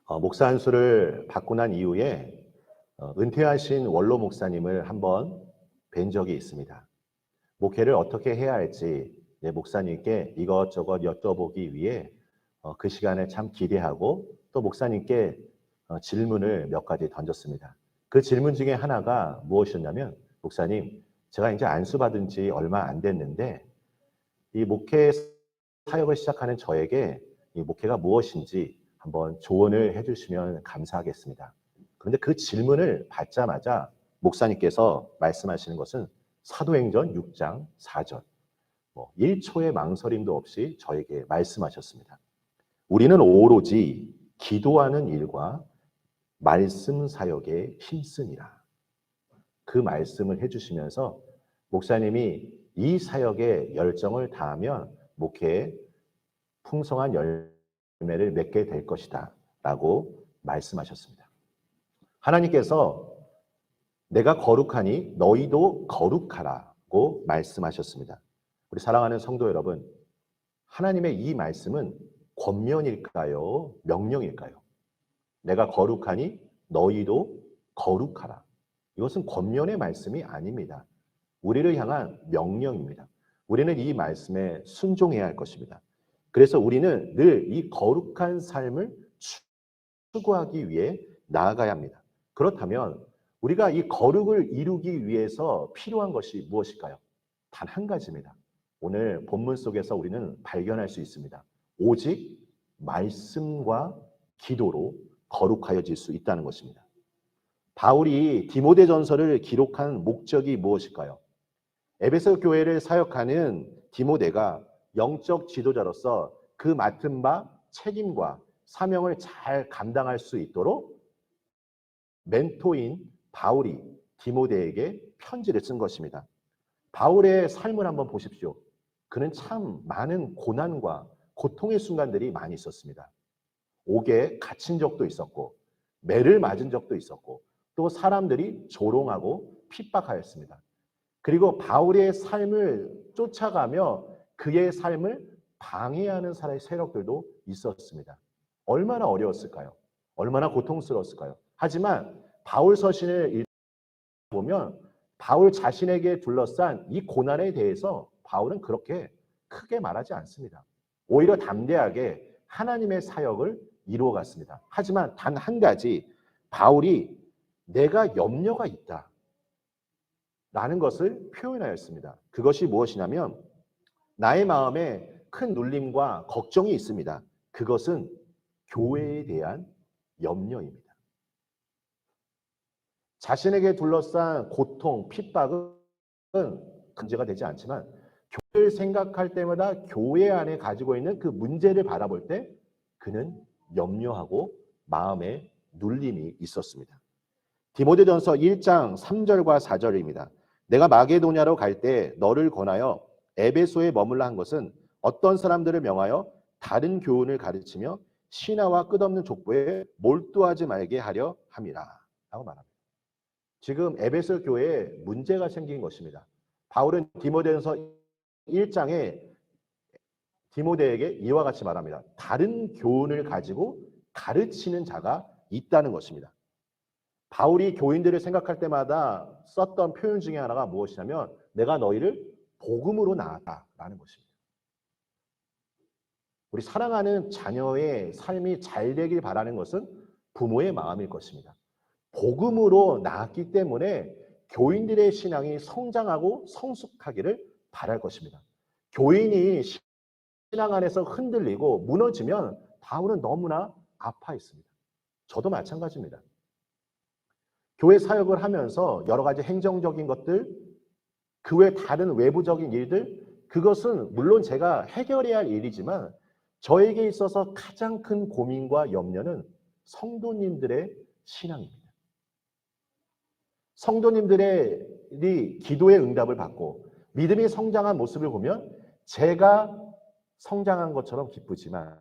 목사 안수를 받고 난 이후에 은퇴하신 원로 목사님을 한번 뵌 적이 있습니다. 목회를 어떻게 해야 할지 목사님께 이것저것 여쭤보기 위해 그 시간을 참 기대하고 또 목사님께 질문을 몇 가지 던졌습니다. 그 질문 중에 하나가 무엇이었냐면, 목사님, 제가 이제 안수 받은 지 얼마 안 됐는데 이 목회 사역을 시작하는 저에게 이 목회가 무엇인지 한번 조언을 해주시면 감사하겠습니다. 그런데 그 질문을 받자마자 목사님께서 말씀하시는 것은 사도행전 6장 4절, 1초의 망설임도 없이 저에게 말씀하셨습니다. 우리는 오로지 기도하는 일과 말씀 사역에 힘쓰니라. 그 말씀을 해주시면서 목사님이 이 사역에 열정을 다하면 목회에 풍성한 열매를 맺게 될 것이다 라고 말씀하셨습니다. 하나님께서 내가 거룩하니 너희도 거룩하라고 말씀하셨습니다. 우리 사랑하는 성도 여러분, 하나님의 이 말씀은 권면일까요? 명령일까요? 내가 거룩하니 너희도 거룩하라. 이것은 권면의 말씀이 아닙니다. 우리를 향한 명령입니다. 우리는 이 말씀에 순종해야 할 것입니다. 그래서 우리는 늘 이 거룩한 삶을 추구하기 위해 나아가야 합니다. 그렇다면 우리가 이 거룩을 이루기 위해서 필요한 것이 무엇일까요? 단 한 가지입니다. 오늘 본문 속에서 우리는 발견할 수 있습니다. 오직 말씀과 기도로 거룩하여질 수 있다는 것입니다. 바울이 디모데전서를 기록한 목적이 무엇일까요? 에베소 교회를 사역하는 디모데가 영적 지도자로서 그 맡은 바 책임과 사명을 잘 감당할 수 있도록 멘토인 바울이 디모데에게 편지를 쓴 것입니다. 바울의 삶을 한번 보십시오. 그는 참 많은 고난과 고통의 순간들이 많이 있었습니다. 옥에 갇힌 적도 있었고, 매를 맞은 적도 있었고, 또 사람들이 조롱하고 핍박하였습니다. 그리고 바울의 삶을 쫓아가며 그의 삶을 방해하는 사람의 세력들도 있었습니다. 얼마나 어려웠을까요? 얼마나 고통스러웠을까요? 하지만 바울 서신을 읽어보면 바울 자신에게 둘러싼 이 고난에 대해서 바울은 그렇게 크게 말하지 않습니다. 오히려 담대하게 하나님의 사역을 이루어갔습니다. 하지만 단 한 가지, 바울이 내가 염려가 있다 라는 것을 표현하였습니다. 그것이 무엇이냐면, 나의 마음에 큰 눌림과 걱정이 있습니다. 그것은 교회에 대한 염려입니다. 자신에게 둘러싼 고통, 핍박은 문제가 되지 않지만 교회를 생각할 때마다 교회 안에 가지고 있는 그 문제를 바라볼 때 그는 염려하고 마음에 눌림이 있었습니다. 디모데전서 1장 3절과 4절입니다. 내가 마게도냐로 갈 때 너를 권하여 에베소에 머물라 한 것은 어떤 사람들을 명하여 다른 교훈을 가르치며 신화와 끝없는 족보에 몰두하지 말게 하려 함이라 라고 말합니다. 지금 에베소 교회에 문제가 생긴 것입니다. 바울은 디모데전서 1장에 디모데에게 이와 같이 말합니다. 다른 교훈을 가지고 가르치는 자가 있다는 것입니다. 바울이 교인들을 생각할 때마다 썼던 표현 중에 하나가 무엇이냐면, 내가 너희를 복음으로 낳았다라는 것입니다. 우리 사랑하는 자녀의 삶이 잘 되길 바라는 것은 부모의 마음일 것입니다. 복음으로 낳았기 때문에 교인들의 신앙이 성장하고 성숙하기를 바랄 것입니다. 교인이 신앙 안에서 흔들리고 무너지면 바울은 너무나 아파했습니다. 저도 마찬가지입니다. 교회 사역을 하면서 여러 가지 행정적인 것들, 그 외 다른 외부적인 일들, 그것은 물론 제가 해결해야 할 일이지만 저에게 있어서 가장 큰 고민과 염려는 성도님들의 신앙입니다. 성도님들이 기도의 응답을 받고 믿음이 성장한 모습을 보면 제가 성장한 것처럼 기쁘지만,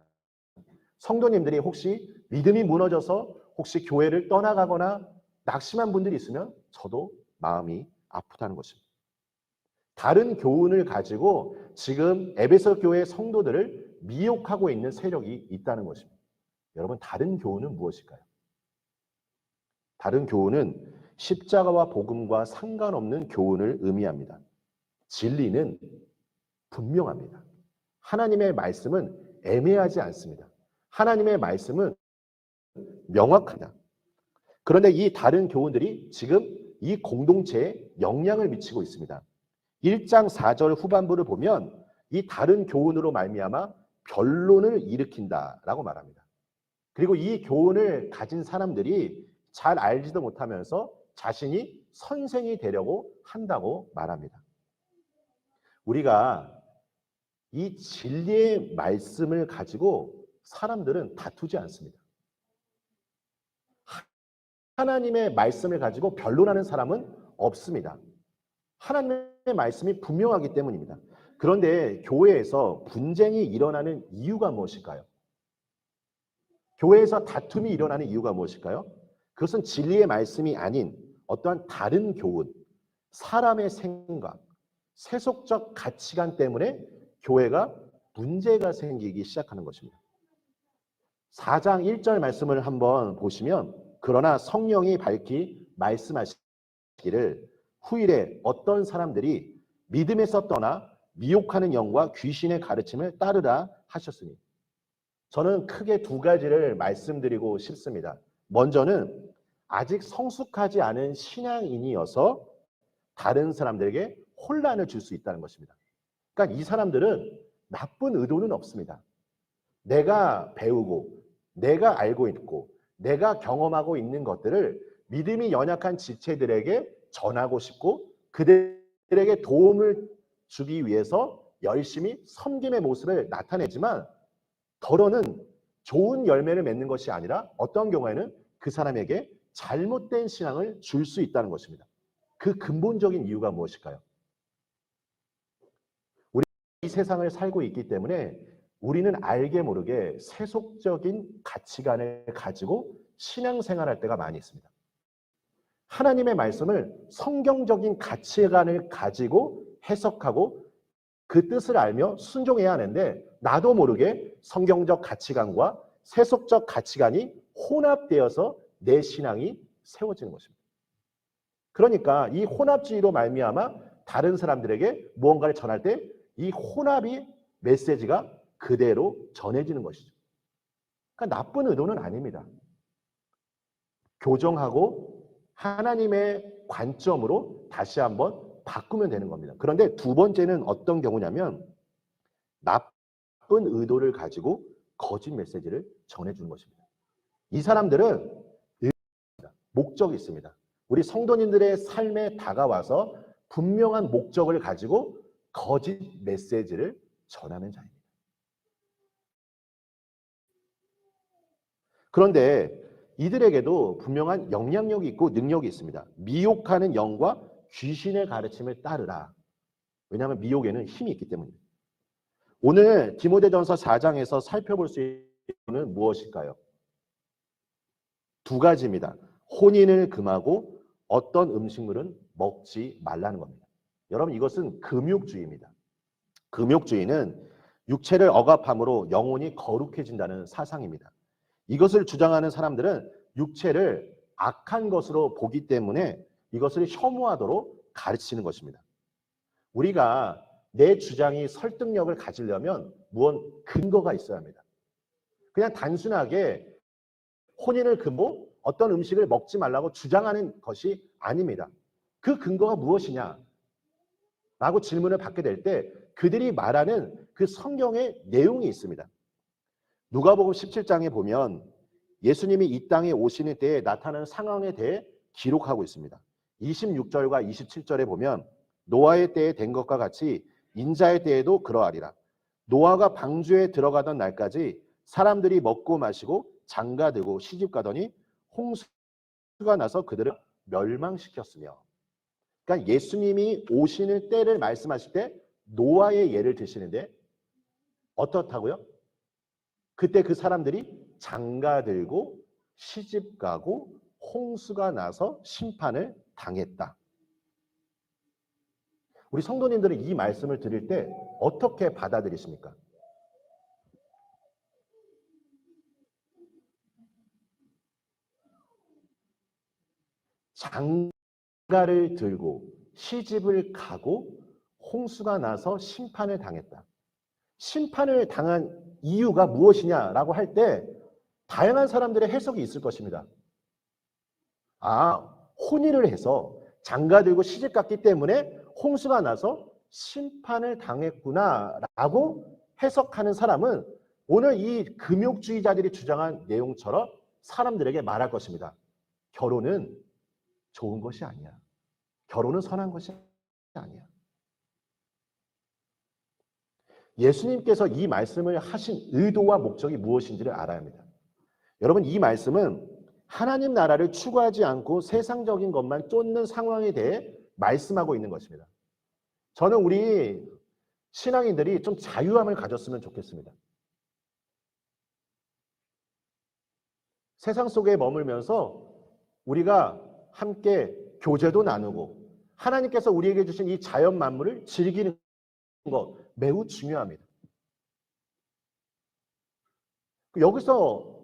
성도님들이 혹시 믿음이 무너져서 혹시 교회를 떠나가거나 낙심한 분들이 있으면 저도 마음이 아프다는 것입니다. 다른 교훈을 가지고 지금 에베소 교회 성도들을 미혹하고 있는 세력이 있다는 것입니다. 여러분, 다른 교훈은 무엇일까요? 다른 교훈은 십자가와 복음과 상관없는 교훈을 의미합니다. 진리는 분명합니다. 하나님의 말씀은 애매하지 않습니다. 하나님의 말씀은 명확하다. 그런데 이 다른 교훈들이 지금 이 공동체에 영향을 미치고 있습니다. 1장 4절 후반부를 보면 이 다른 교훈으로 말미암아 변론을 일으킨다라고 말합니다. 그리고 이 교훈을 가진 사람들이 잘 알지도 못하면서 자신이 선생이 되려고 한다고 말합니다. 우리가 이 진리의 말씀을 가지고 사람들은 다투지 않습니다. 하나님의 말씀을 가지고 변론하는 사람은 없습니다. 하나님의 말씀이 분명하기 때문입니다. 그런데 교회에서 분쟁이 일어나는 이유가 무엇일까요? 교회에서 다툼이 일어나는 이유가 무엇일까요? 그것은 진리의 말씀이 아닌 어떠한 다른 교훈, 사람의 생각, 세속적 가치관 때문에 교회가 문제가 생기기 시작하는 것입니다. 4장 1절 말씀을 한번 보시면 그러나 성령이 밝히 말씀하시기를 후일에 어떤 사람들이 믿음에서 떠나 미혹하는 영과 귀신의 가르침을 따르라 하셨으니, 저는 크게 두 가지를 말씀드리고 싶습니다. 먼저는 아직 성숙하지 않은 신앙인이어서 다른 사람들에게 혼란을 줄 수 있다는 것입니다. 그러니까 이 사람들은 나쁜 의도는 없습니다. 내가 배우고 내가 알고 있고 내가 경험하고 있는 것들을 믿음이 연약한 지체들에게 전하고 싶고 그들에게 도움을 주기 위해서 열심히 섬김의 모습을 나타내지만 더러는 좋은 열매를 맺는 것이 아니라 어떤 경우에는 그 사람에게 잘못된 신앙을 줄 수 있다는 것입니다. 그 근본적인 이유가 무엇일까요? 우리 이 세상을 살고 있기 때문에 우리는 알게 모르게 세속적인 가치관을 가지고 신앙생활할 때가 많이 있습니다. 하나님의 말씀을 성경적인 가치관을 가지고 해석하고 그 뜻을 알며 순종해야 하는데 나도 모르게 성경적 가치관과 세속적 가치관이 혼합되어서 내 신앙이 세워지는 것입니다. 그러니까 이 혼합주의로 말미암아 다른 사람들에게 무언가를 전할 때 이 혼합이 메시지가 그대로 전해지는 것이죠. 그러니까 나쁜 의도는 아닙니다. 교정하고 하나님의 관점으로 다시 한번 바꾸면 되는 겁니다. 그런데 두 번째는 어떤 경우냐면 나쁜 의도를 가지고 거짓 메시지를 전해주는 것입니다. 이 사람들은 목적이 있습니다. 우리 성도님들의 삶에 다가와서 분명한 목적을 가지고 거짓 메시지를 전하는 자입니다. 그런데 이들에게도 분명한 영향력이 있고 능력이 있습니다. 미혹하는 영과 귀신의 가르침을 따르라. 왜냐하면 미혹에는 힘이 있기 때문입니다. 오늘 디모데전서 4장에서 살펴볼 수 있는 무엇일까요? 두 가지입니다. 혼인을 금하고 어떤 음식물은 먹지 말라는 겁니다. 여러분, 이것은 금욕주의입니다. 금욕주의는 육체를 억압함으로 영혼이 거룩해진다는 사상입니다. 이것을 주장하는 사람들은 육체를 악한 것으로 보기 때문에 이것을 혐오하도록 가르치는 것입니다. 우리가 내 주장이 설득력을 가지려면 무언 근거가 있어야 합니다. 그냥 단순하게 혼인을 금고 어떤 음식을 먹지 말라고 주장하는 것이 아닙니다. 그 근거가 무엇이냐? 라고 질문을 받게 될 때 그들이 말하는 그 성경의 내용이 있습니다. 누가복음 17장에 보면 예수님이 이 땅에 오시는 때에 나타나는 상황에 대해 기록하고 있습니다. 26절과 27절에 보면 노아의 때에 된 것과 같이 인자의 때에도 그러하리라. 노아가 방주에 들어가던 날까지 사람들이 먹고 마시고 장가들고 시집가더니 홍수가 나서 그들을 멸망시켰으며, 그러니까 예수님이 오시는 때를 말씀하실 때 노아의 예를 드시는데 어떻다고요? 그때 그 사람들이 장가들고 시집가고 홍수가 나서 심판을 당했다. 우리 성도님들은 이 말씀을 들을 때 어떻게 받아들이십니까? 장가를 들고 시집을 가고 홍수가 나서 심판을 당했다. 심판을 당한 이유가 무엇이냐라고 할 때 다양한 사람들의 해석이 있을 것입니다. 혼인을 해서 장가들고 시집갔기 때문에 홍수가 나서 심판을 당했구나라고 해석하는 사람은 오늘 이 금욕주의자들이 주장한 내용처럼 사람들에게 말할 것입니다. 결혼은 좋은 것이 아니야. 결혼은 선한 것이 아니야. 예수님께서 이 말씀을 하신 의도와 목적이 무엇인지를 알아야 합니다. 여러분, 이 말씀은 하나님 나라를 추구하지 않고 세상적인 것만 쫓는 상황에 대해 말씀하고 있는 것입니다. 저는 우리 신앙인들이 좀 자유함을 가졌으면 좋겠습니다. 세상 속에 머물면서 우리가 함께 교제도 나누고 하나님께서 우리에게 주신 이 자연 만물을 즐기는 것 매우 중요합니다. 여기서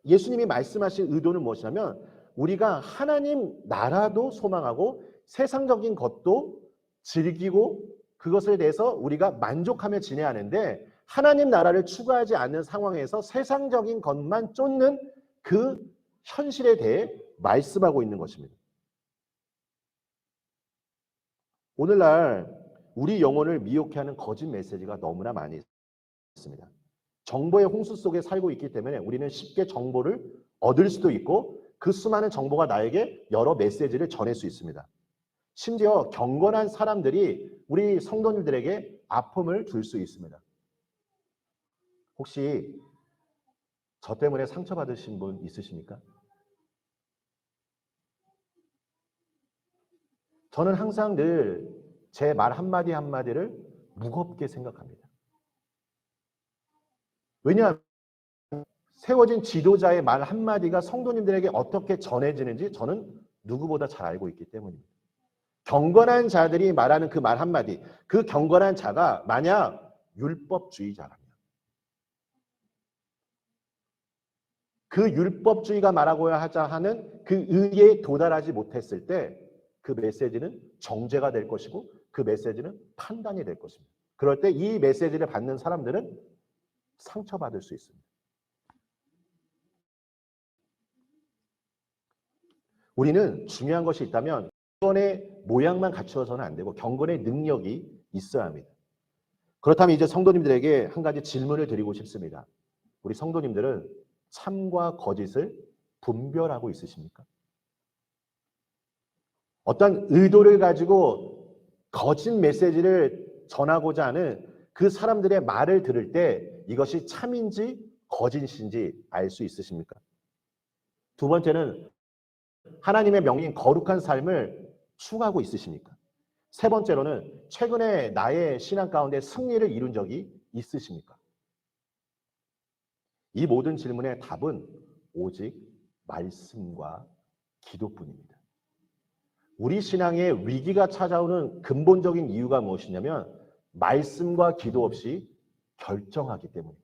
예수님이 말씀하신 의도는 무엇이냐면 우리가 하나님 나라도 소망하고 세상적인 것도 즐기고 그것에 대해서 우리가 만족하며 지내야 하는데 하나님 나라를 추구하지 않는 상황에서 세상적인 것만 쫓는 그 현실에 대해 말씀하고 있는 것입니다. 오늘날 우리 영혼을 미혹해 하는 거짓 메시지가 너무나 많이 있습니다. 정보의 홍수 속에 살고 있기 때문에 우리는 쉽게 정보를 얻을 수도 있고 그 수많은 정보가 나에게 여러 메시지를 전할 수 있습니다. 심지어 경건한 사람들이 우리 성도님들에게 아픔을 줄 수 있습니다. 혹시 저 때문에 상처받으신 분 있으십니까? 저는 항상 늘 제 말 한마디 한마디를 무겁게 생각합니다. 왜냐하면 세워진 지도자의 말 한마디가 성도님들에게 어떻게 전해지는지 저는 누구보다 잘 알고 있기 때문입니다. 경건한 자들이 말하는 그 말 한마디, 그 경건한 자가 만약 율법주의자라면 그 율법주의가 말하고야 하자 하는 그 의에 도달하지 못했을 때 그 메시지는 정죄가 될 것이고 그 메시지는 판단이 될 것입니다. 그럴 때 이 메시지를 받는 사람들은 상처받을 수 있습니다. 우리는 중요한 것이 있다면 경건의 모양만 갖추어서는 안 되고 경건의 능력이 있어야 합니다. 그렇다면 이제 성도님들에게 한 가지 질문을 드리고 싶습니다. 우리 성도님들은 참과 거짓을 분별하고 있으십니까? 어떤 의도를 가지고 거짓 메시지를 전하고자 하는 그 사람들의 말을 들을 때 이것이 참인지 거짓인지 알 수 있으십니까? 두 번째는 하나님의 명인 거룩한 삶을 추구하고 있으십니까? 세 번째로는 최근에 나의 신앙 가운데 승리를 이룬 적이 있으십니까? 이 모든 질문의 답은 오직 말씀과 기도뿐입니다. 우리 신앙에 위기가 찾아오는 근본적인 이유가 무엇이냐면 말씀과 기도 없이 결정하기 때문입니다.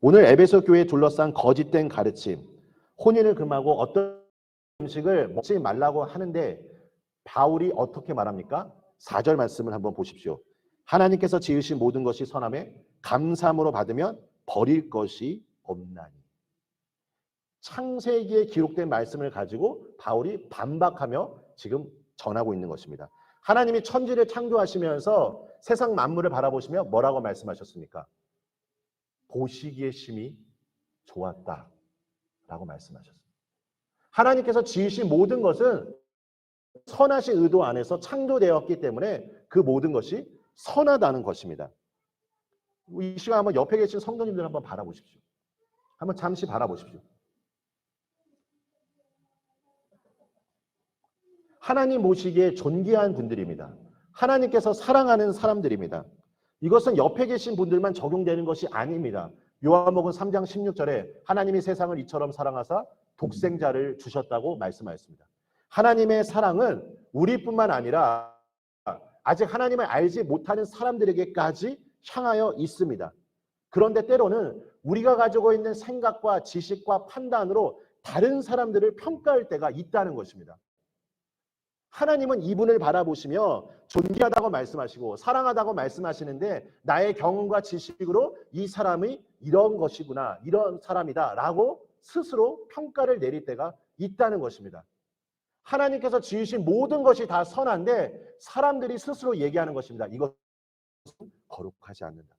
오늘 에베소 교회에 둘러싼 거짓된 가르침, 혼인을 금하고 어떤 음식을 먹지 말라고 하는데 바울이 어떻게 말합니까? 4절 말씀을 한번 보십시오. 하나님께서 지으신 모든 것이 선함에 감사함으로 받으면 버릴 것이 없나니. 창세기에 기록된 말씀을 가지고 바울이 반박하며 지금 전하고 있는 것입니다. 하나님이 천지를 창조하시면서 세상 만물을 바라보시며 뭐라고 말씀하셨습니까? 보시기에 심히 좋았다 라고 말씀하셨습니다. 하나님께서 지으신 모든 것은 선하신 의도 안에서 창조되었기 때문에 그 모든 것이 선하다는 것입니다. 이 시간 한번 옆에 계신 성도님들 한번 바라보십시오. 한번 잠시 바라보십시오. 하나님 보시기에 존귀한 분들입니다. 하나님께서 사랑하는 사람들입니다. 이것은 옆에 계신 분들만 적용되는 것이 아닙니다. 요한복음 3장 16절에 하나님이 세상을 이처럼 사랑하사 독생자를 주셨다고 말씀하였습니다. 하나님의 사랑은 우리뿐만 아니라 아직 하나님을 알지 못하는 사람들에게까지 향하여 있습니다. 그런데 때로는 우리가 가지고 있는 생각과 지식과 판단으로 다른 사람들을 평가할 때가 있다는 것입니다. 하나님은 이분을 바라보시며 존귀하다고 말씀하시고 사랑하다고 말씀하시는데 나의 경험과 지식으로 이 사람이 이런 것이구나, 이런 사람이다 라고 스스로 평가를 내릴 때가 있다는 것입니다. 하나님께서 지으신 모든 것이 다 선한데 사람들이 스스로 얘기하는 것입니다. 이것은 거룩하지 않는다.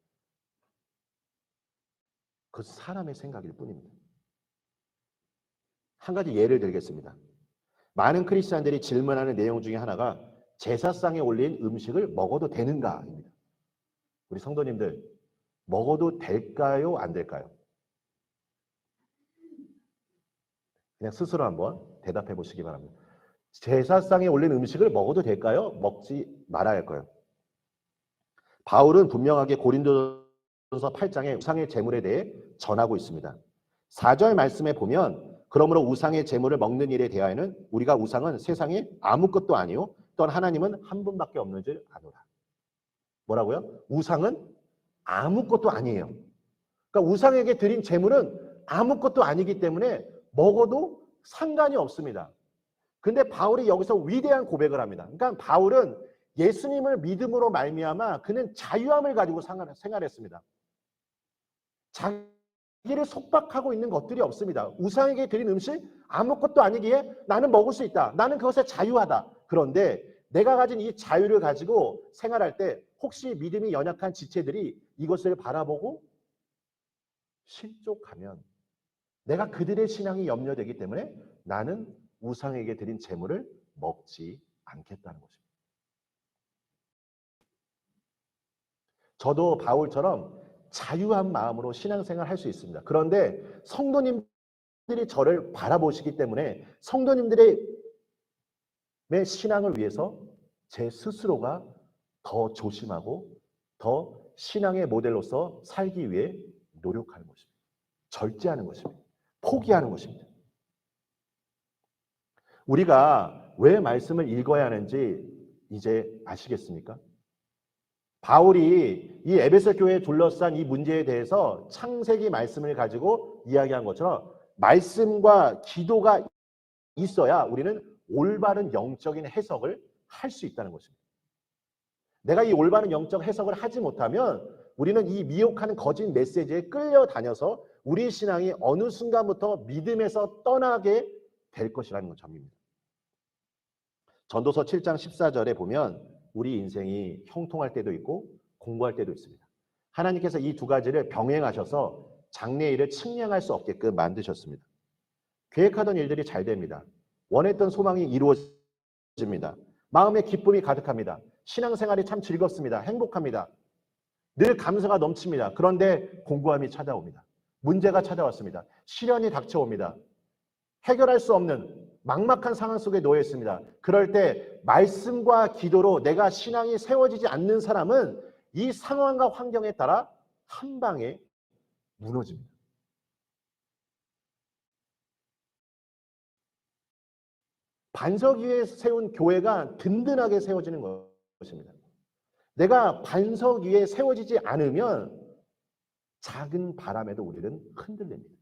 그것은 사람의 생각일 뿐입니다. 한 가지 예를 들겠습니다. 많은 크리스찬들이 질문하는 내용 중에 하나가 제사상에 올린 음식을 먹어도 되는가입니다. 우리 성도님들, 먹어도 될까요? 안 될까요? 그냥 스스로 한번 대답해 보시기 바랍니다. 제사상에 올린 음식을 먹어도 될까요? 먹지 말아야 할까요? 바울은 분명하게 고린도전서 8장에 우상의 제물에 대해 전하고 있습니다. 4절 말씀에 보면 그러므로 우상의 제물을 먹는 일에 대하여는 우리가 우상은 세상에 아무것도 아니요 또한 하나님은 한 분밖에 없는 줄 아노라. 뭐라고요? 우상은 아무것도 아니에요. 그러니까 우상에게 드린 제물은 아무것도 아니기 때문에 먹어도 상관이 없습니다. 근데 바울이 여기서 위대한 고백을 합니다. 그러니까 바울은 예수님을 믿음으로 말미암아 그는 자유함을 가지고 생활했습니다. 자기를 속박하고 있는 것들이 없습니다. 우상에게 드린 음식 아무것도 아니기에 나는 먹을 수 있다. 나는 그것에 자유하다. 그런데 내가 가진 이 자유를 가지고 생활할 때 혹시 믿음이 연약한 지체들이 이것을 바라보고 실족하면 내가 그들의 신앙이 염려되기 때문에 나는 우상에게 드린 제물을 먹지 않겠다는 것입니다. 저도 바울처럼 자유한 마음으로 신앙생활을 할 수 있습니다. 그런데 성도님들이 저를 바라보시기 때문에 성도님들의 신앙을 위해서 제 스스로가 더 조심하고 더 신앙의 모델로서 살기 위해 노력하는 것입니다. 절제하는 것입니다. 포기하는 것입니다. 우리가 왜 말씀을 읽어야 하는지 이제 아시겠습니까? 바울이 이 에베소 교회에 둘러싼 이 문제에 대해서 창세기 말씀을 가지고 이야기한 것처럼 말씀과 기도가 있어야 우리는 올바른 영적인 해석을 할 수 있다는 것입니다. 내가 이 올바른 영적 해석을 하지 못하면 우리는 이 미혹하는 거짓 메시지에 끌려다녀서 우리 신앙이 어느 순간부터 믿음에서 떠나게 될 것이라는 점입니다. 전도서 7장 14절에 보면 우리 인생이 형통할 때도 있고 공부할 때도 있습니다. 하나님께서 이 두 가지를 병행하셔서 장래일을 측량할 수 없게끔 만드셨습니다. 계획하던 일들이 잘 됩니다. 원했던 소망이 이루어집니다. 마음에 기쁨이 가득합니다. 신앙생활이 참 즐겁습니다. 행복합니다. 늘 감사가 넘칩니다. 그런데 공고함이 찾아옵니다. 문제가 찾아왔습니다. 시련이 닥쳐옵니다. 해결할 수 없는 막막한 상황 속에 놓여 있습니다. 그럴 때 말씀과 기도로 내가 신앙이 세워지지 않는 사람은 이 상황과 환경에 따라 한 방에 무너집니다. 반석 위에 세운 교회가 든든하게 세워지는 것입니다. 내가 반석 위에 세워지지 않으면 작은 바람에도 우리는 흔들립니다.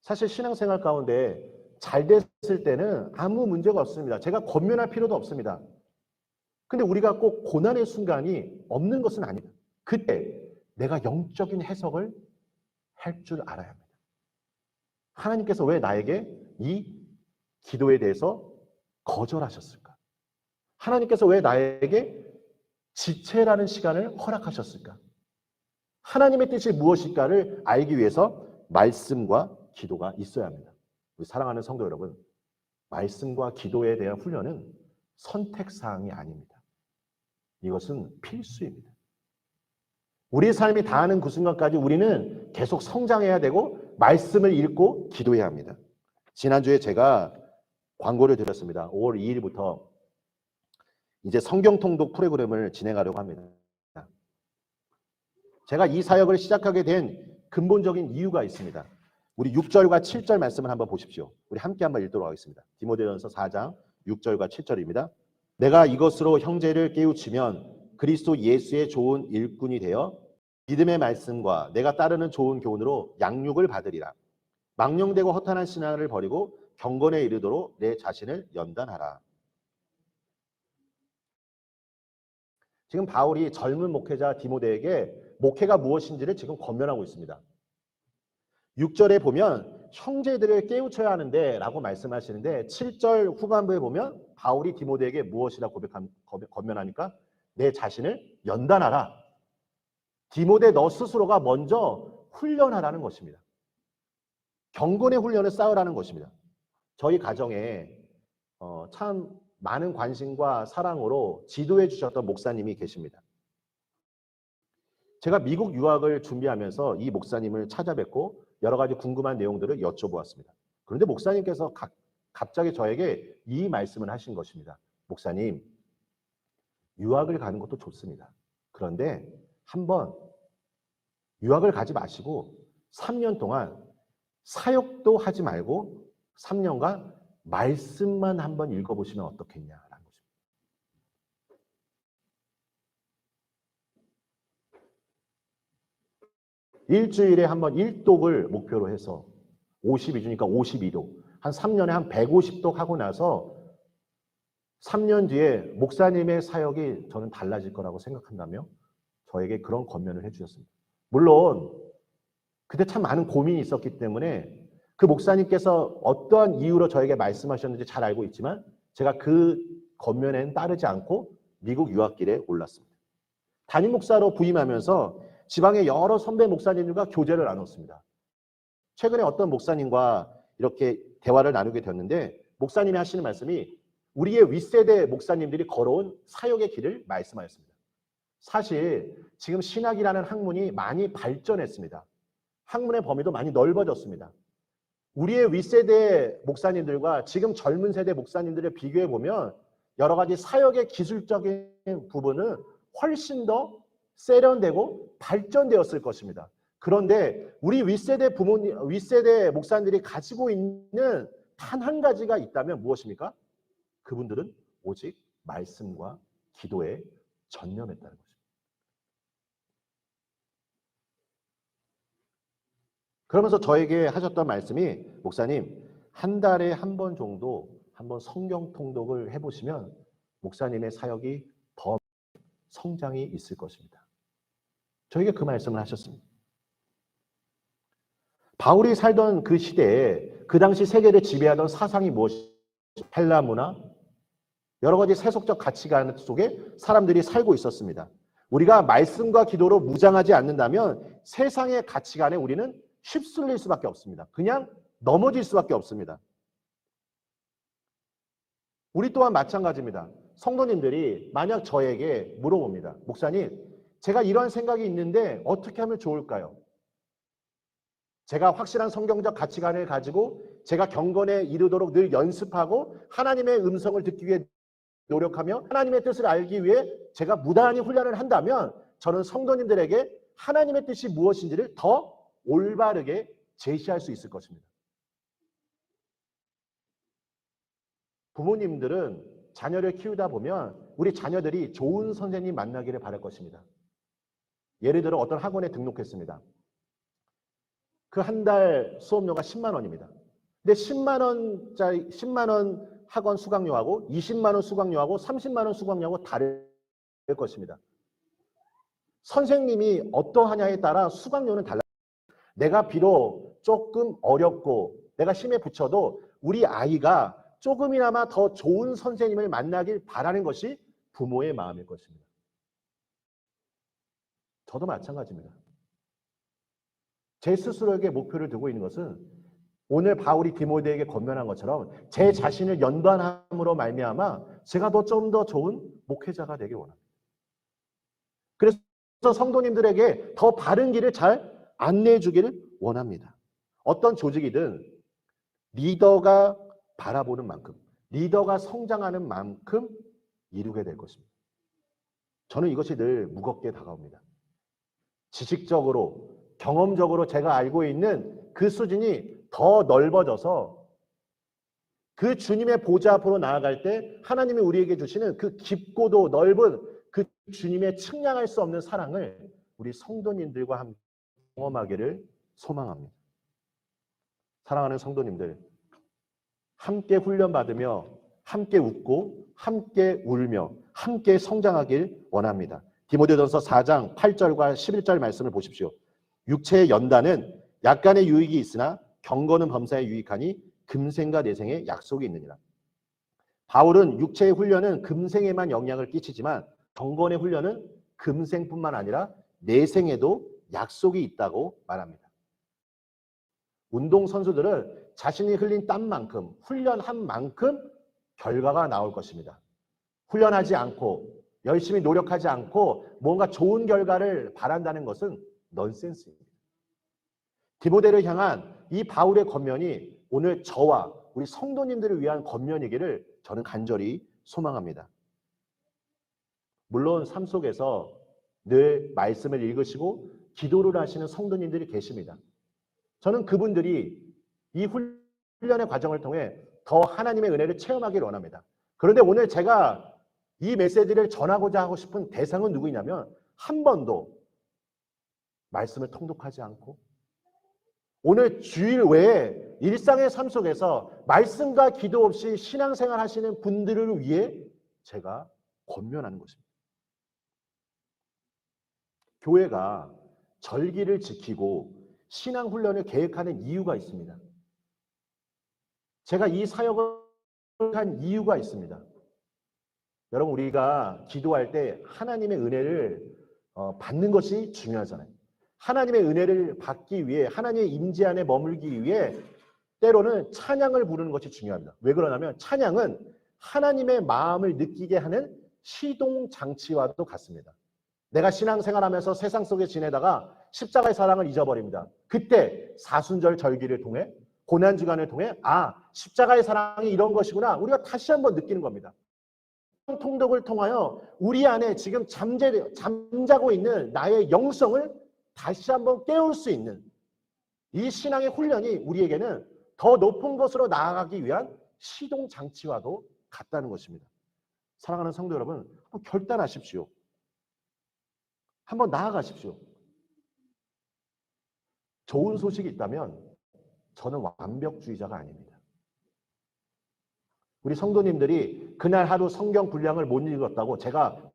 사실 신앙생활 가운데 잘 됐을 때는 아무 문제가 없습니다. 제가 권면할 필요도 없습니다. 근데 우리가 꼭 고난의 순간이 없는 것은 아닙니다. 그때 내가 영적인 해석을 할 줄 알아야 합니다. 하나님께서 왜 나에게 이 기도에 대해서 거절하셨을까? 하나님께서 왜 나에게 지체라는 시간을 허락하셨을까? 하나님의 뜻이 무엇일까를 알기 위해서 말씀과 기도가 있어야 합니다. 우리 사랑하는 성도 여러분, 말씀과 기도에 대한 훈련은 선택사항이 아닙니다. 이것은 필수입니다. 우리 삶이 닿는 그 순간까지 우리는 계속 성장해야 되고 말씀을 읽고 기도해야 합니다. 지난주에 제가 광고를 드렸습니다. 5월 2일부터 이제 성경 통독 프로그램을 진행하려고 합니다. 제가 이 사역을 시작하게 된 근본적인 이유가 있습니다. 우리 6절과 7절 말씀을 한번 보십시오. 우리 함께 한번 읽도록 하겠습니다. 디모데전서 4장 6절과 7절입니다. 내가 이것으로 형제를 깨우치면 그리스도 예수의 좋은 일꾼이 되어 믿음의 말씀과 내가 따르는 좋은 교훈으로 양육을 받으리라. 망령되고 허탄한 신앙을 버리고 경건에 이르도록 내 자신을 연단하라. 지금 바울이 젊은 목회자 디모데에게 목회가 무엇인지를 지금 권면하고 있습니다. 6절에 보면 형제들을 깨우쳐야 하는데 라고 말씀하시는데 7절 후반부에 보면 바울이 디모데에게 무엇이라 권면하니까 내 자신을 연단하라. 디모데 너 스스로가 먼저 훈련하라는 것입니다. 경건의 훈련을 쌓으라는 것입니다. 저희 가정에 참 많은 관심과 사랑으로 지도해 주셨던 목사님이 계십니다. 제가 미국 유학을 준비하면서 이 목사님을 찾아뵙고 여러 가지 궁금한 내용들을 여쭤보았습니다. 그런데 목사님께서 갑자기 저에게 이 말씀을 하신 것입니다. 목사님, 유학을 가는 것도 좋습니다. 그런데 한번 유학을 가지 마시고 3년 동안 사역도 하지 말고 3년간 말씀만 한번 읽어보시면 어떻겠냐라는 것입니다. 일주일에 한번 1독을 목표로 해서 52주니까 52독, 한 3년에 한 150독 하고 나서 3년 뒤에 목사님의 사역이 저는 달라질 거라고 생각한다며 저에게 그런 권면을 해주셨습니다. 물론 그때 참 많은 고민이 있었기 때문에 그 목사님께서 어떠한 이유로 저에게 말씀하셨는지 잘 알고 있지만 제가 그 권면에는 따르지 않고 미국 유학길에 올랐습니다. 담임 목사로 부임하면서 지방의 여러 선배 목사님들과 교제를 나눴습니다. 최근에 어떤 목사님과 이렇게 대화를 나누게 되었는데 목사님이 하시는 말씀이 우리의 윗세대 목사님들이 걸어온 사역의 길을 말씀하였습니다. 사실 지금 신학이라는 학문이 많이 발전했습니다. 학문의 범위도 많이 넓어졌습니다. 우리의 윗세대 목사님들과 지금 젊은 세대 목사님들을 비교해 보면 여러 가지 사역의 기술적인 부분은 훨씬 더 세련되고 발전되었을 것입니다. 그런데 우리 윗세대 목사님들이 가지고 있는 단 한 가지가 있다면 무엇입니까? 그분들은 오직 말씀과 기도에 전념했다는 것입니다. 그러면서 저에게 하셨던 말씀이 목사님, 한 달에 한 번 정도 한번 성경 통독을 해보시면 목사님의 사역이 더 성장이 있을 것입니다. 저에게 그 말씀을 하셨습니다. 바울이 살던 그 시대에 그 당시 세계를 지배하던 사상이 무엇이죠? 헬라 문화, 여러 가지 세속적 가치관 속에 사람들이 살고 있었습니다. 우리가 말씀과 기도로 무장하지 않는다면 세상의 가치관에 우리는 휩쓸릴 수밖에 없습니다. 그냥 넘어질 수밖에 없습니다. 우리 또한 마찬가지입니다. 성도님들이 만약 저에게 물어봅니다. 목사님, 제가 이런 생각이 있는데 어떻게 하면 좋을까요? 제가 확실한 성경적 가치관을 가지고 제가 경건에 이르도록 늘 연습하고 하나님의 음성을 듣기 위해 노력하며 하나님의 뜻을 알기 위해 제가 무단히 훈련을 한다면 저는 성도님들에게 하나님의 뜻이 무엇인지를 더 올바르게 제시할 수 있을 것입니다. 부모님들은 자녀를 키우다 보면 우리 자녀들이 좋은 선생님 만나기를 바랄 것입니다. 예를 들어 어떤 학원에 등록했습니다. 그 한 달 수업료가 10만 원입니다. 근데 10만 원 학원 수강료하고 20만 원 수강료하고 30만 원 수강료하고 다를 것입니다. 선생님이 어떠하냐에 따라 수강료는 달라요. 내가 비록 조금 어렵고 내가 힘에 부쳐도 우리 아이가 조금이나마 더 좋은 선생님을 만나길 바라는 것이 부모의 마음일 것입니다. 저도 마찬가지입니다. 제 스스로에게 목표를 두고 있는 것은 오늘 바울이 디모데에게 권면한 것처럼 제 자신을 연단함으로 말미암아 제가 좀 더 좋은 목회자가 되길 원합니다. 그래서 성도님들에게 더 바른 길을 잘 안내해 주기를 원합니다. 어떤 조직이든 리더가 바라보는 만큼, 리더가 성장하는 만큼 이루게 될 것입니다. 저는 이것이 늘 무겁게 다가옵니다. 지식적으로, 경험적으로 제가 알고 있는 그 수준이 더 넓어져서 그 주님의 보좌 앞으로 나아갈 때 하나님이 우리에게 주시는 그 깊고도 넓은 그 주님의 측량할 수 없는 사랑을 우리 성도님들과 함께 경험하기를 소망합니다. 사랑하는 성도님들, 함께 훈련받으며 함께 웃고 함께 울며 함께 성장하길 원합니다. 디모데전서 4장 8절과 11절 말씀을 보십시오. 육체의 연단은 약간의 유익이 있으나 경건은 범사에 유익하니 금생과 내생에 약속이 있느니라. 바울은 육체의 훈련은 금생에만 영향을 끼치지만 경건의 훈련은 금생뿐만 아니라 내생에도 약속이 있다고 말합니다. 운동선수들은 자신이 흘린 땀만큼, 훈련한 만큼 결과가 나올 것입니다. 훈련하지 않고 열심히 노력하지 않고 뭔가 좋은 결과를 바란다는 것은 넌센스입니다. 디모데를 향한 이 바울의 권면이 오늘 저와 우리 성도님들을 위한 권면이기를 저는 간절히 소망합니다. 물론 삶 속에서 늘 말씀을 읽으시고 기도를 하시는 성도님들이 계십니다. 저는 그분들이 이 훈련의 과정을 통해 더 하나님의 은혜를 체험하기를 원합니다. 그런데 오늘 제가 이 메시지를 전하고자 하고 싶은 대상은 누구냐면 한 번도 말씀을 통독하지 않고 오늘 주일 외에 일상의 삶 속에서 말씀과 기도 없이 신앙생활 하시는 분들을 위해 제가 권면하는 것입니다. 교회가 절기를 지키고 신앙훈련을 계획하는 이유가 있습니다. 제가 이 사역을 한 이유가 있습니다. 여러분, 우리가 기도할 때 하나님의 은혜를 받는 것이 중요하잖아요. 하나님의 은혜를 받기 위해 하나님의 임재 안에 머물기 위해 때로는 찬양을 부르는 것이 중요합니다. 왜 그러냐면 찬양은 하나님의 마음을 느끼게 하는 시동장치와도 같습니다. 내가 신앙생활하면서 세상 속에 지내다가 십자가의 사랑을 잊어버립니다. 그때 사순절 절기를 통해 고난주간을 통해 십자가의 사랑이 이런 것이구나 우리가 다시 한번 느끼는 겁니다. 통독을 통하여 우리 안에 지금 잠자고 있는 나의 영성을 다시 한번 깨울 수 있는 이 신앙의 훈련이 우리에게는 더 높은 곳으로 나아가기 위한 시동장치와도 같다는 것입니다. 사랑하는 성도 여러분, 한번 결단하십시오. 한번 나아가십시오. 좋은 소식이 있다면 저는 완벽주의자가 아닙니다. 우리 성도님들이 그날 하루 성경 분량을 못 읽었다고 제가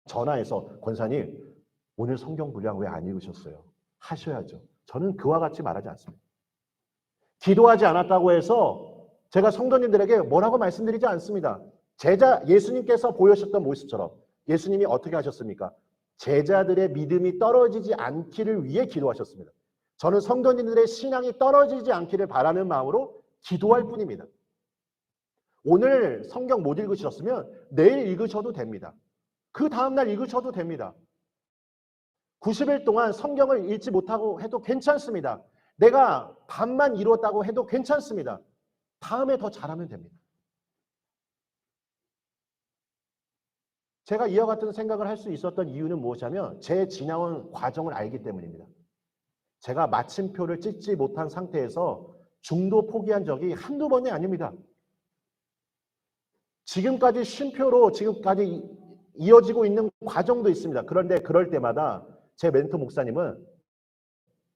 전화해서 권사님 오늘 성경 분량 왜 안 읽으셨어요? 하셔야죠. 저는 그와 같이 말하지 않습니다. 기도하지 않았다고 해서 제가 성도님들에게 뭐라고 말씀드리지 않습니다. 예수님께서 보여주셨던 모습처럼 예수님이 어떻게 하셨습니까? 제자들의 믿음이 떨어지지 않기를 위해 기도하셨습니다. 저는 성도님들의 신앙이 떨어지지 않기를 바라는 마음으로 기도할 뿐입니다. 오늘 성경 못 읽으셨으면 내일 읽으셔도 됩니다. 그 다음날 읽으셔도 됩니다. 90일 동안 성경을 읽지 못하고 해도 괜찮습니다. 내가 반만 이루었다고 해도 괜찮습니다. 다음에 더 잘하면 됩니다. 제가 이와 같은 생각을 할 수 있었던 이유는 무엇이냐면 제 지나온 과정을 알기 때문입니다. 제가 마침표를 찍지 못한 상태에서 중도 포기한 적이 한두 번이 아닙니다. 지금까지 쉼표로 지금까지 이어지고 있는 과정도 있습니다. 그런데 그럴 때마다 제 멘토 목사님은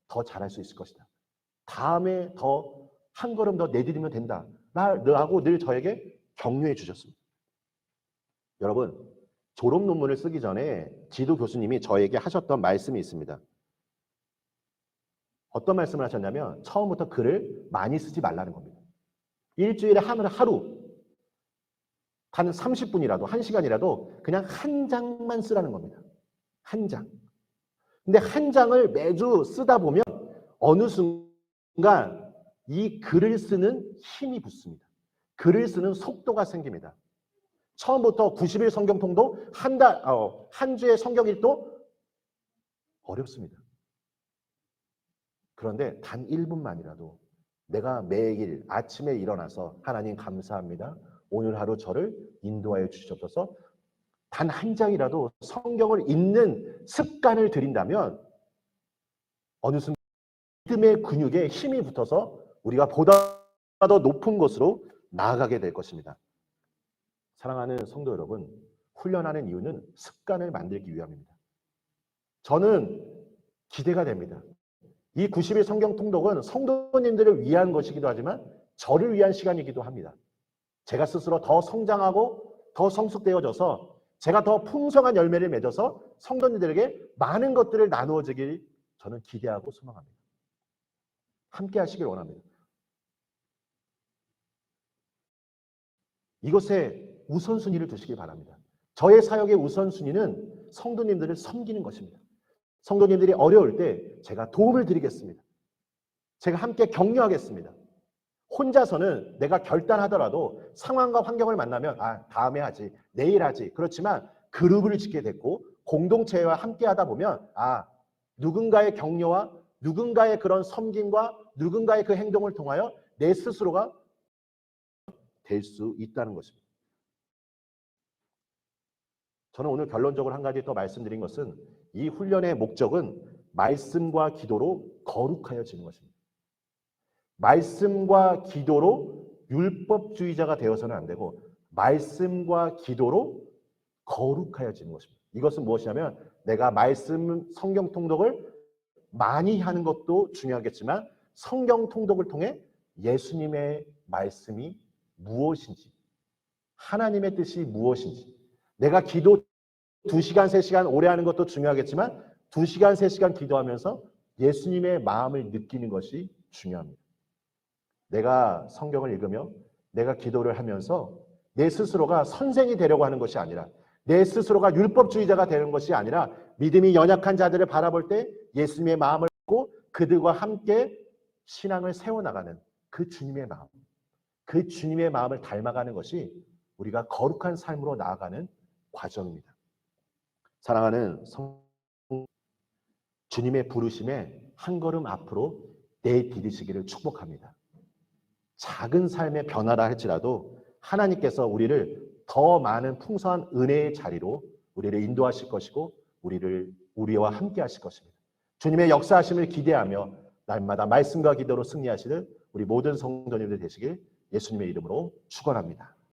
더 잘할 수 있을 것이다. 다음에 더 한 걸음 더 내디디면 된다. 라고 늘 저에게 격려해 주셨습니다. 여러분, 졸업 논문을 쓰기 전에 지도 교수님이 저에게 하셨던 말씀이 있습니다. 어떤 말씀을 하셨냐면 처음부터 글을 많이 쓰지 말라는 겁니다. 일주일에 하루 한 30분이라도 1시간이라도 그냥 한 장만 쓰라는 겁니다. 한 장. 근데 한 장을 매주 쓰다 보면 어느 순간 이 글을 쓰는 힘이 붙습니다. 글을 쓰는 속도가 생깁니다. 처음부터 90일 성경통도 한 주의 성경일도 어렵습니다. 그런데 단 1분만이라도 내가 매일 아침에 일어나서 하나님 감사합니다. 오늘 하루 저를 인도하여 주시옵소서. 단 한 장이라도 성경을 읽는 습관을 들인다면 어느 순간 믿음의 근육에 힘이 붙어서 우리가 보다 더 높은 곳으로 나아가게 될 것입니다. 사랑하는 성도 여러분, 훈련하는 이유는 습관을 만들기 위함입니다. 저는 기대가 됩니다. 이 90일 성경 통독은 성도님들을 위한 것이기도 하지만 저를 위한 시간이기도 합니다. 제가 스스로 더 성장하고 더 성숙되어져서 제가 더 풍성한 열매를 맺어서 성도님들에게 많은 것들을 나누어 주길 저는 기대하고 소망합니다. 함께 하시길 원합니다. 이것에 우선순위를 두시기 바랍니다. 저의 사역의 우선순위는 성도님들을 섬기는 것입니다. 성도님들이 어려울 때 제가 도움을 드리겠습니다. 제가 함께 격려하겠습니다. 혼자서는 내가 결단하더라도 상황과 환경을 만나면 다음에 하지, 내일 하지. 그렇지만 그룹을 짓게 됐고 공동체와 함께 하다 보면 누군가의 격려와 누군가의 그런 섬김과 누군가의 그 행동을 통하여 내 스스로가 될 수 있다는 것입니다. 저는 오늘 결론적으로 한 가지 더 말씀드린 것은 이 훈련의 목적은 말씀과 기도로 거룩하여지는 것입니다. 말씀과 기도로 율법주의자가 되어서는 안 되고 말씀과 기도로 거룩하여지는 것입니다. 이것은 무엇이냐면 내가 말씀 성경 통독을 많이 하는 것도 중요하겠지만 성경 통독을 통해 예수님의 말씀이 무엇인지 하나님의 뜻이 무엇인지 내가 기도 2시간, 3시간 오래 하는 것도 중요하겠지만 2시간, 3시간 기도하면서 예수님의 마음을 느끼는 것이 중요합니다. 내가 성경을 읽으며 내가 기도를 하면서 내 스스로가 선생이 되려고 하는 것이 아니라 내 스스로가 율법주의자가 되는 것이 아니라 믿음이 연약한 자들을 바라볼 때 예수님의 마음을 갖고 그들과 함께 신앙을 세워나가는 그 주님의 마음, 그 주님의 마음을 닮아가는 것이 우리가 거룩한 삶으로 나아가는 과정입니다. 사랑하는 주님의 부르심에 한 걸음 앞으로 내디디시기를 축복합니다. 작은 삶의 변화라 할지라도 하나님께서 우리를 더 많은 풍성한 은혜의 자리로 우리를 인도하실 것이고 우리와 함께 하실 것입니다. 주님의 역사하심을 기대하며 날마다 말씀과 기도로 승리하시는 우리 모든 성도님들 되시길 예수님의 이름으로 축원합니다.